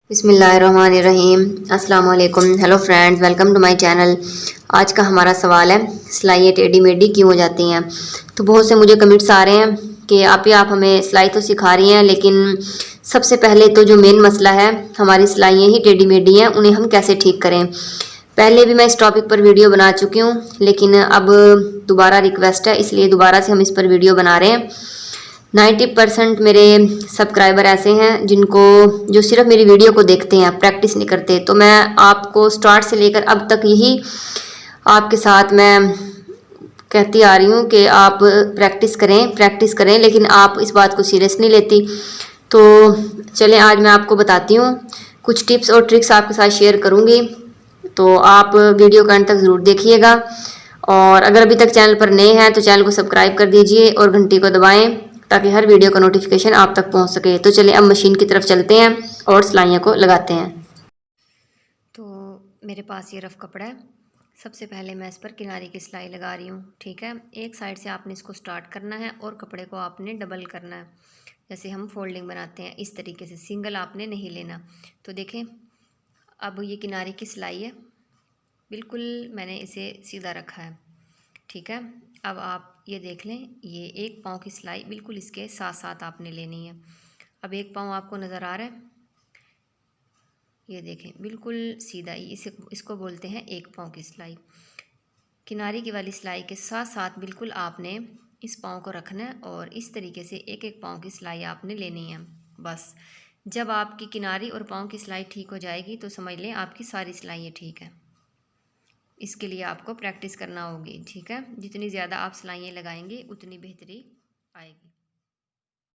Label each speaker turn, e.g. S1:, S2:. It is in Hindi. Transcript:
S1: बिस्मिल्लाहिर्रहमानिर्रहीम। अस्सलाम वालेकुम। Hello friends, welcome to my channel. आज का हमारा सवाल है, सिलाइयाँ टेढ़ी मेढ़ी क्यों हो जाती हैं। तो बहुत से मुझे कमेंट्स आ रहे हैं कि आप हमें सिलाई तो सिखा रही हैं, लेकिन सबसे पहले तो जो मेन मसला है, हमारी सिलाइयाँ ही टेढ़ी मेढ़ी हैं, उन्हें हम कैसे ठीक करें। पहले भी मैं इस टॉपिक पर वीडियो बना चुकी हूँ, लेकिन अब दोबारा रिक्वेस्ट है, इसलिए दोबारा से हम इस पर वीडियो बना रहे हैं। 90% मेरे सब्सक्राइबर ऐसे हैं जो सिर्फ मेरी वीडियो को देखते हैं, प्रैक्टिस नहीं करते। तो मैं आपको स्टार्ट से लेकर अब तक यही आपके साथ मैं कहती आ रही हूँ कि आप प्रैक्टिस करें, लेकिन आप इस बात को सीरियस नहीं लेती। तो चलें, आज मैं आपको बताती हूँ, कुछ टिप्स और ट्रिक्स आपके साथ शेयर करूँगी। तो आप वीडियो का अंत तक ज़रूर देखिएगा, और अगर अभी तक चैनल पर नए हैं तो चैनल को सब्सक्राइब कर दीजिए और घंटी को दबाएं, ताकि हर वीडियो का नोटिफिकेशन आप तक पहुंच सके। तो चलिए अब मशीन की तरफ चलते हैं और सिलाइयों को लगाते हैं। तो मेरे पास ये रफ़ कपड़ा है। सबसे पहले मैं इस पर किनारे की सिलाई लगा रही हूँ। ठीक है, एक साइड से आपने इसको स्टार्ट करना है और कपड़े को आपने डबल करना है। जैसे हम फोल्डिंग बनाते हैं, इस तरीके से, सिंगल आपने नहीं लेना। तो देखें, अब ये किनारे की सिलाई है, बिल्कुल मैंने इसे सीधा रखा है। ठीक है, अब आप ये देख लें, ये एक पाँव की सिलाई बिल्कुल इसके साथ साथ आपने लेनी है। अब एक पाँव आपको नज़र आ रहा है, ये देखें बिल्कुल सीधा, इसको बोलते हैं एक पाँव की सिलाई। किनारे की वाली सिलाई के साथ साथ बिल्कुल आपने इस पाँव को रखना है और इस तरीके से एक एक पाँव की सिलाई आपने लेनी है। बस जब आपकी किनारी और पाँव की सिलाई ठीक हो जाएगी तो समझ लें आपकी सारी सिलाइयाँ ठीक है। इसके लिए आपको प्रैक्टिस करना होगी। ठीक है, जितनी ज़्यादा आप सिलाइयाँ लगाएंगे उतनी बेहतरी आएगी।